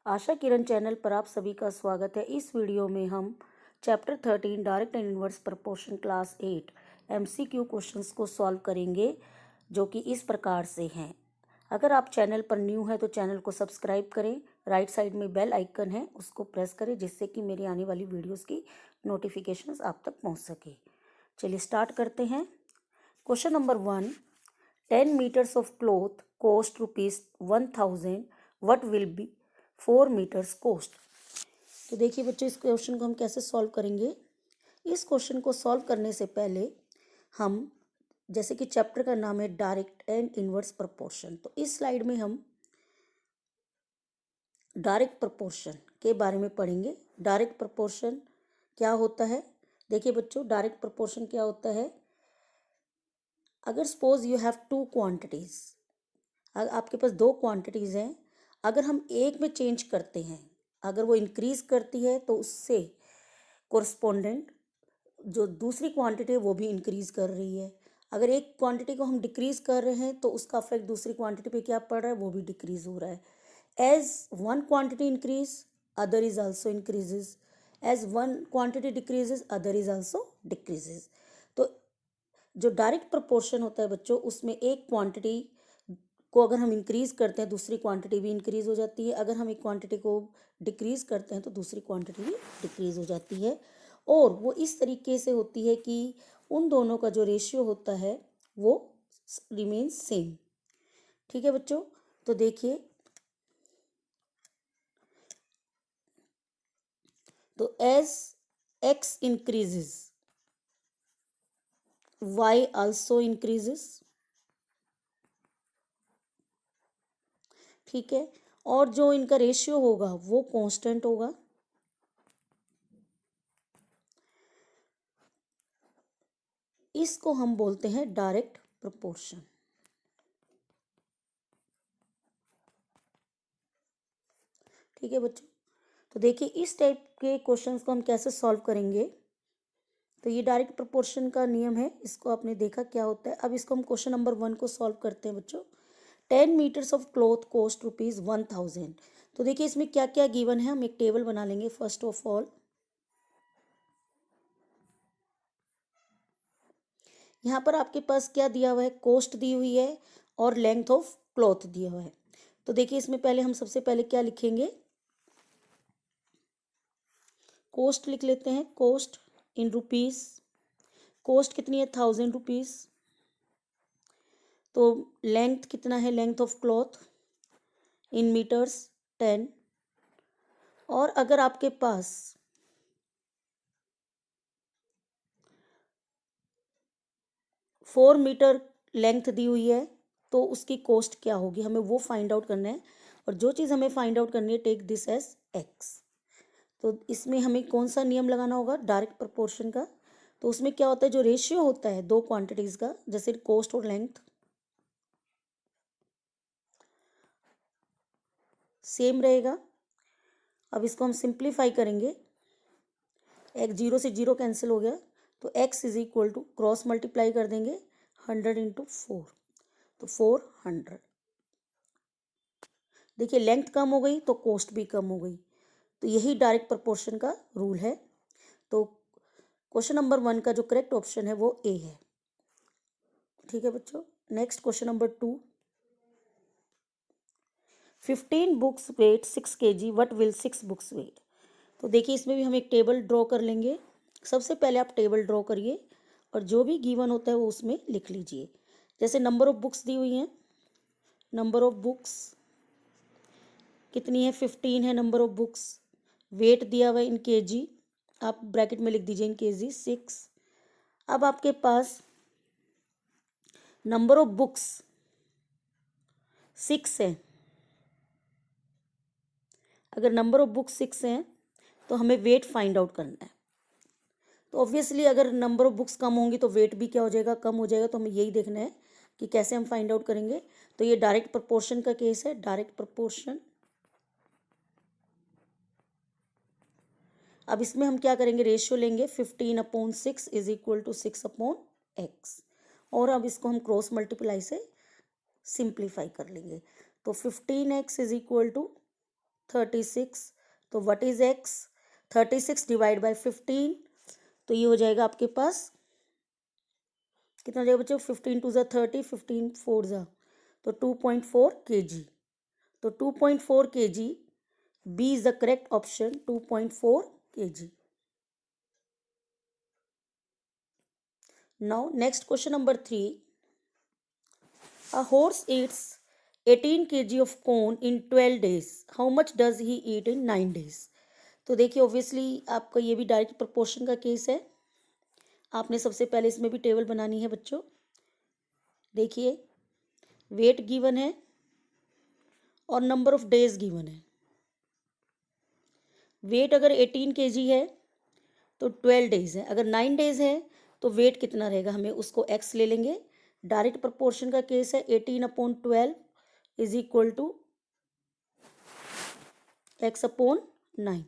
Asha Kiran channel पर आप सभी का स्वागत है। इस वीडियो में हम chapter 13 direct and inverse proportion class 8 MCQ questions को सॉल्व करेंगे, जो कि इस प्रकार से हैं। अगर आप चैनल पर न्यू हैं तो चैनल को सब्सक्राइब करें। राइट साइड में बेल आइकन है, उसको प्रेस करें, जिससे कि मेरी आने वाली वीडियोज़ की नोटिफिकेशंस आप तक पहुँच सके। चलिए स्टार्ट करते हैं। Question number 1, 10 meters of cloth cost ₹1000, what will be 4 meters cost? तो देखिए बच्चों, इस क्वेश्चन को हम कैसे सॉल्व करेंगे। इस क्वेश्चन को सॉल्व करने से पहले हम, जैसे कि चैप्टर का नाम है डायरेक्ट एंड इनवर्स प्रपोर्शन, तो इस स्लाइड में हम डायरेक्ट प्रपोर्शन के बारे में पढ़ेंगे। डायरेक्ट प्रपोर्शन क्या होता है? देखिए बच्चों, डायरेक्ट प्रपोर्शन क्या होता है। अगर suppose you have two quantities, आपके पास दो क्वांटिटीज हैं, अगर हम एक में चेंज करते हैं, अगर वो इंक्रीज करती है तो उससे कोरस्पोंडेंट जो दूसरी क्वांटिटी है वो भी इंक्रीज कर रही है। अगर एक क्वांटिटी को हम डिक्रीज कर रहे हैं तो उसका इफेक्ट दूसरी क्वांटिटी पे क्या पड़ रहा है, वो भी डिक्रीज हो रहा है। As one quantity increase, other is also increases. As one quantity decreases, other is also decreases. तो जो डायरेक्ट प्रपोर्शन होता है बच्चों, उसमें एक क्वांटिटी को अगर हम इंक्रीज करते हैं दूसरी क्वांटिटी भी इंक्रीज हो जाती है। अगर हम एक क्वांटिटी को डिक्रीज करते हैं तो दूसरी क्वांटिटी भी डिक्रीज हो जाती है। और वो इस तरीके से होती है कि उन दोनों का जो रेशियो होता है वो रिमेन सेम। ठीक है बच्चों, तो देखिए, तो as x increases, y also increases. ठीक है, और जो इनका रेशियो होगा वो कांस्टेंट होगा। इसको हम बोलते हैं डायरेक्ट प्रपोर्शन। ठीक है बच्चों, तो देखिए इस टाइप के क्वेश्चंस को हम कैसे सॉल्व करेंगे। तो ये डायरेक्ट प्रपोर्शन का नियम है, इसको आपने देखा क्या होता है। अब इसको हम क्वेश्चन नंबर 1 को सॉल्व करते हैं बच्चों। 10 meters ऑफ क्लॉथ कॉस्ट ₹1000। तो देखिए इसमें क्या क्या गिवन है, हम एक टेबल बना लेंगे। फर्स्ट ऑफ ऑल यहाँ पर आपके पास क्या दिया हुआ है, कॉस्ट दी हुई है और लेंथ ऑफ क्लॉथ दिया हुआ है। तो देखिए इसमें पहले हम सबसे पहले क्या लिखेंगे, कॉस्ट लिख लेते हैं। कॉस्ट इन रुपीस, कॉस्ट कितनी है, ₹1000। तो लेंथ कितना है, length of cloth in metres 10। और अगर आपके पास फोर मीटर लेंथ दी हुई है तो उसकी कॉस्ट क्या होगी, हमें वो फाइंड आउट करना है। और जो चीज़ हमें फाइंड आउट करनी है, टेक दिस एज x। तो इसमें हमें कौन सा नियम लगाना होगा, डायरेक्ट प्रपोर्शन का। तो उसमें क्या होता है, जो रेशियो होता है दो क्वांटिटीज का, जैसे कॉस्ट और लेंथ सेम रहेगा। अब इसको हम सिंप्लीफाई करेंगे, एक जीरो से जीरो कैंसिल हो गया, तो x is equal to cross multiply कर देंगे 100 इंटू 4, तो 400। देखिए लेंथ कम हो गई तो कॉस्ट भी कम हो गई। तो यही डायरेक्ट प्रपोर्शन का रूल है। तो क्वेश्चन नंबर 1 का जो करेक्ट ऑप्शन है वो ए है। ठीक है बच्चों, next question number 2, 15 books weight 6 kg, what will 6 books weight. तो देखिए इसमें भी हम एक टेबल ड्रॉ कर लेंगे। सबसे पहले आप टेबल ड्रॉ करिए और जो भी गिवन होता है वो उसमें लिख लीजिए। जैसे नंबर ऑफ बुक्स दी हुई हैं, नंबर ऑफ बुक्स कितनी है, 15 है नंबर ऑफ बुक्स। वेट दिया हुआ है इन केजी, आप ब्रैकेट में लिख दीजिए इन केजी 6। अब आपके पास नंबर ऑफ बुक्स 6 है। अगर नंबर ऑफ बुक्स 6 हैं तो हमें वेट फाइंड आउट करना है। तो ऑब्वियसली अगर नंबर ऑफ बुक्स कम होंगी तो वेट भी क्या हो जाएगा, कम हो जाएगा। तो हमें यही देखना है कि कैसे हम फाइंड आउट करेंगे। तो ये डायरेक्ट प्रपोर्शन का केस है, डायरेक्ट प्रपोर्शन। अब इसमें हम क्या करेंगे, रेशियो लेंगे 15/6 इज इक्वल टू 6/x। और अब इसको हम क्रॉस मल्टीप्लाई से सिंप्लीफाई कर लेंगे। तो 15x इज इक्वल टू 36। तो what is x? 36 divide by 15, तो ये हो जाएगा आपके पास कितना हो जाएगा बच्चों? 15 टू ज़ा 30, 15 4 ज़ा, तो 2.4 kg। तो 2.4 kg, B is the correct option, 2.4 kg। Now next question number 3। A horse eats 18 kg of corn in 12 days. How much does he eat in 9 days? तो देखिए ऑब्वियसली आपका ये भी डायरेक्ट प्रोपोर्शन का केस है। आपने सबसे पहले इसमें भी टेबल बनानी है बच्चों। देखिए वेट गिवन है और नंबर ऑफ डेज गिवन है। वेट अगर 18 kg है तो 12 डेज है, अगर 9 डेज है तो वेट कितना रहेगा, हमें उसको x ले लेंगे। डायरेक्ट प्रोपोर्शन का केस है, 18/12 इज इक्वल टू x/9।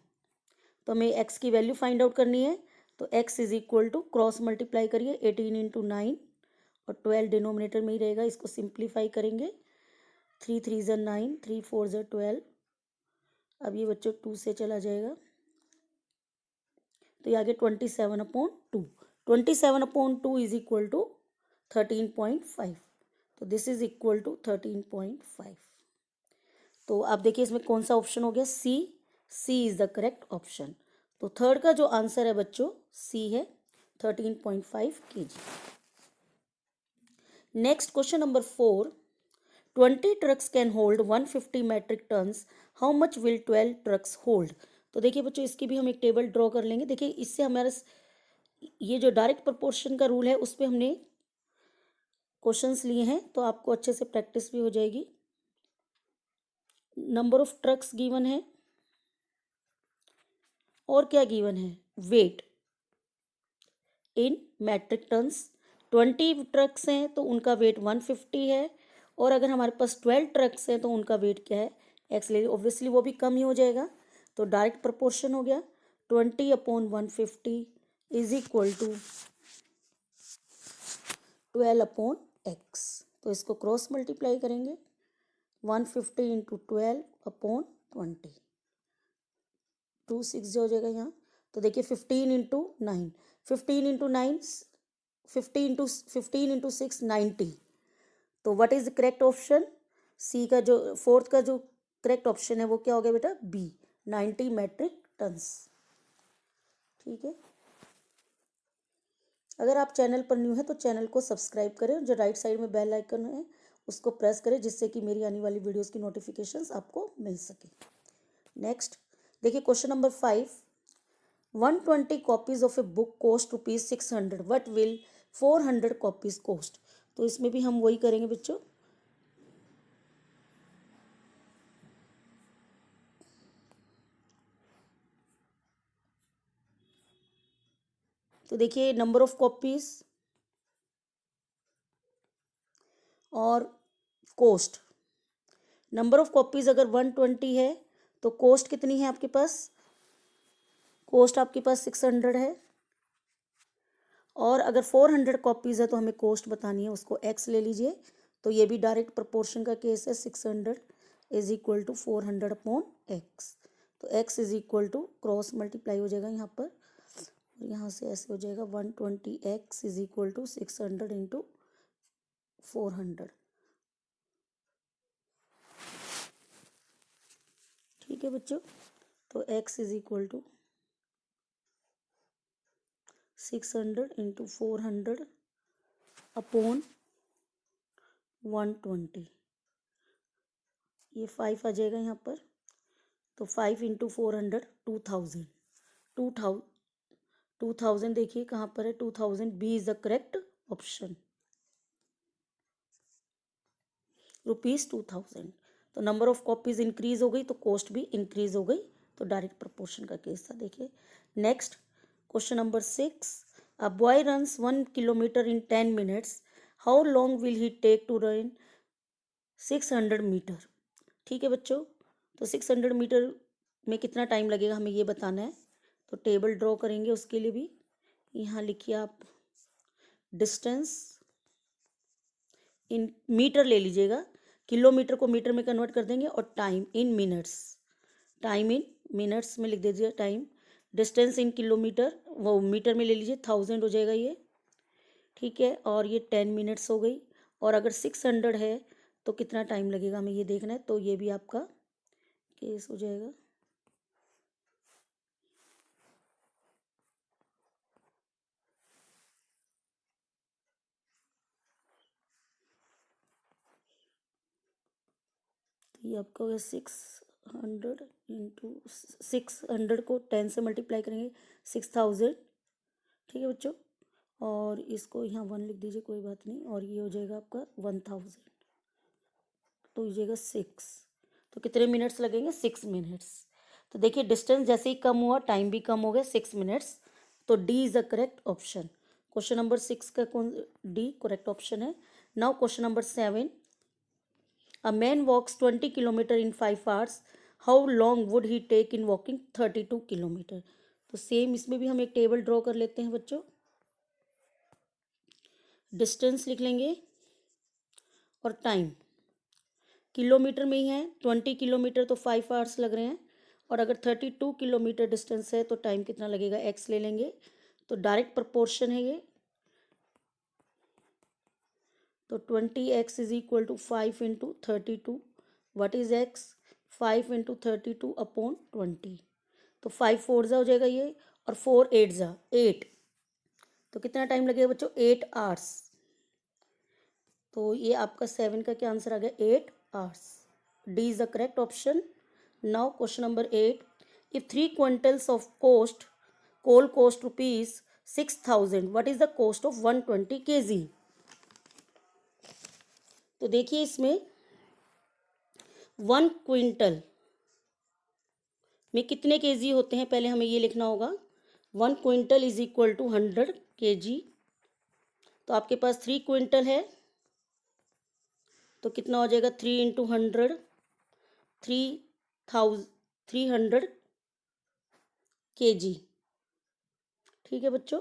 तो हमें x की वैल्यू फाइंड आउट करनी है, तो x is equal to cross multiply करिए 18 इंटू 9 और 12 डिनोमिनेटर में ही रहेगा, इसको सिंप्लीफाई करेंगे। 3 3 ज़ा 9, 3 4 ज़ा 12। अब ये बच्चों 2 से चला जाएगा तो ये आगे 27/2। 27/2 इज इक्वल टू 13.5। तो दिस इज इक्वल टू 13.5। तो आप देखिए इसमें कौन सा ऑप्शन हो गया? सी इज द करेक्ट ऑप्शन। तो थर्ड का जो आंसर है बच्चों सी है, 13.5 kg। Next question number 4। 20 trucks can hold 150 metric tons. How much will 12 trucks hold? तो देखिए बच्चों इसकी भी हम एक टेबल ड्रॉ कर लेंगे। देखिए इससे हमारा ये जो डायरेक्ट प्रोपोर्शन का रूल है उस पर हमने क्वेश्चंस लिए हैं, तो आपको अच्छे से प्रैक्टिस भी हो जाएगी। नंबर ऑफ ट्रक्स गिवन है और क्या गिवन है? वेट इन मैट्रिक टन्स। 20 ट्रक्स हैं तो उनका वेट 150 है, और अगर हमारे पास 12 ट्रक्स हैं तो उनका वेट क्या है? एक्स ले, ऑब्वियसली वो भी कम ही हो जाएगा, तो डायरेक्ट प्रोपोर्शन हो गया 20/150 इज इक्वल टू 12/x। तो इसको क्रॉस मल्टीप्लाई करेंगे, 150 इंटू 12/20, 2 6 हो जाएगा यहाँ। तो देखिए 15 इंटू 9, 15 इंटू 9, 15 इंटू 6 90। तो what is the correct option? C का जो फोर्थ का जो करेक्ट ऑप्शन है वो क्या हो गया बेटा? B, 90 metric tons. ठीक है, अगर आप चैनल पर न्यू है तो चैनल को सब्सक्राइब करें, जो राइट साइड में बेल आइकन है उसको प्रेस करें, जिससे कि मेरी आने वाली वीडियोस की नोटिफिकेशंस आपको मिल सके। नेक्स्ट देखिए question number 5। 120 copies of a book cost ₹600, what will 400 copies cost? तो इसमें भी हम वही करेंगे बच्चों। तो देखिए नंबर ऑफ कॉपीज और कॉस्ट। नंबर ऑफ कॉपीज अगर 120 है तो कॉस्ट कितनी है आपके पास? कॉस्ट आपके पास 600 है, और अगर 400 कॉपीज़ है तो हमें कॉस्ट बतानी है, उसको x ले लीजिए। तो ये भी डायरेक्ट प्रोपोर्शन का केस है, 600 इज इक्वल टू 400/x। तो x is equal to cross multiply हो जाएगा यहाँ पर, और यहाँ से ऐसे हो जाएगा 120x is equal to 600 into 400। ठीक है बच्चों, तो x is equal to 600 into 400/120। ये 5 आ जाएगा यहाँ पर, तो 5 इंटू 400 2000। 2000 देखिए कहाँ पर है? 2000, B is the correct option, ₹2000। तो नंबर ऑफ कॉपीज इंक्रीज हो गई तो कॉस्ट भी इंक्रीज हो गई, तो डायरेक्ट प्रोपोर्शन का केस था। देखिए next question number 6। A boy runs 1 kilometre in 10 minutes, how long will he take to run 600 metre? ठीक है बच्चों, तो 600 मीटर में कितना टाइम लगेगा हमें ये बताना है, तो टेबल ड्रॉ करेंगे उसके लिए भी। यहाँ लिखिए आप डिस्टेंस इन मीटर ले लीजिएगा, किलोमीटर को मीटर में कन्वर्ट कर देंगे, और time in minutes, time in minutes में लिख दीजिए टाइम, डिस्टेंस इन किलोमीटर, वो मीटर में ले लीजिए 1000 हो जाएगा ये, ठीक है। और ये 10 मिनट्स हो गई। और अगर 600 है तो कितना टाइम लगेगा हमें ये देखना है, तो ये भी आपका केस हो जाएगा। तो ये आपका हो गया 600 इंटू 600 को 10 से मल्टीप्लाई करेंगे 6000, ठीक है बच्चों। और इसको यहाँ 1 लिख दीजिए, कोई बात नहीं। और ये हो जाएगा आपका 1000, तो हो जाएगा 6। तो कितने मिनट्स लगेंगे? 6 मिनट्स। तो देखिए डिस्टेंस जैसे ही कम हुआ टाइम भी कम हो गया, 6 मिनट्स। तो D is the correct option. Question number 6 का कौन डी करेक्ट ऑप्शन है। Now question number 7, a man walks 20 kilometre in 5 hours, how long would he take in walking 32 kilometre. तो सेम इसमें भी हम एक टेबल ड्रॉ कर लेते हैं बच्चों। डिस्टेंस लिख लेंगे और टाइम किलोमीटर में ही है, 20 किलोमीटर तो 5 आवर्स लग रहे हैं। और अगर 32 किलोमीटर डिस्टेंस है तो टाइम कितना लगेगा, एक्स ले लेंगे। तो डायरेक्ट प्रपोर्शन है ये। तो 20x is equal to 5 into 32। What is x? 5 into 32 upon 20। तो 5 4 जा हो जाएगा ये, और 4 8 जा 8। तो कितना टाइम लगेगा बच्चों? 8 आवर्स। तो ये आपका 7 का क्या आंसर आ गया? 8 hours. D is the correct option. Now question number 8, if 3 quintals of coal cost rupees 6000, what is the cost of 120 kg। तो देखिए इसमें 1 क्विंटल में कितने केजी होते हैं, पहले हमें ये लिखना होगा। 1 quintal is equal to 100 kg। तो आपके पास 3 क्विंटल है, तो कितना हो जाएगा? 3 इंटू 100, 300 kg, ठीक है बच्चों।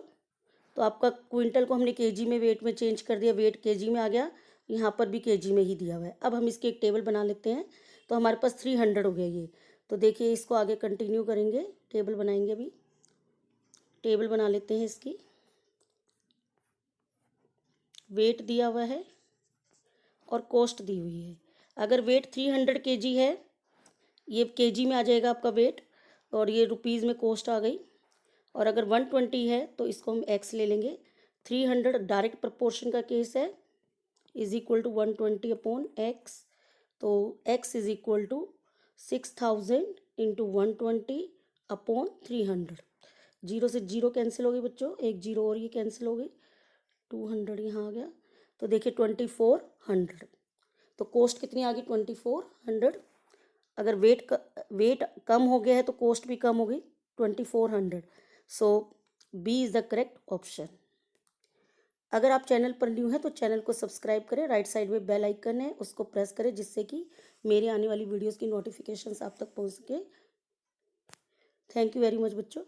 तो आपका क्विंटल को हमने केजी में वेट में चेंज कर दिया, वेट केजी में आ गया, यहाँ पर भी केजी में ही दिया हुआ है। अब हम इसकी एक टेबल बना लेते हैं। तो हमारे पास 300 हो गया ये। तो देखिए इसको आगे कंटिन्यू करेंगे, टेबल बनाएंगे। अभी टेबल बना लेते हैं इसकी। वेट दिया हुआ है और कॉस्ट दी हुई है। अगर वेट 300 kg है, ये केजी में आ जाएगा आपका वेट, और ये रुपीज़ में कॉस्ट आ गई। और अगर 120 है तो इसको हम एक्स ले लेंगे। 300 डायरेक्ट प्रपोर्शन का केस है, is equal to 120 upon x. तो x is equal to 6000 into 120 upon 300। Zero से जीरो कैंसिल हो गई बच्चों, एक जीरो और ये कैंसिल हो गई, 200 यहाँ आ गया। तो देखिए 2400। तो कॉस्ट कितनी आ गई? 2400। अगर वेट कम हो गया है तो कॉस्ट भी कम हो गई, 2400। So B is the correct option. अगर आप चैनल पर न्यू हैं तो चैनल को सब्सक्राइब करें, राइट साइड में बेल आइकन है उसको प्रेस करें, जिससे कि मेरे आने वाली वीडियोस की नोटिफिकेशंस आप तक पहुंच सके। थैंक यू वेरी मच बच्चों।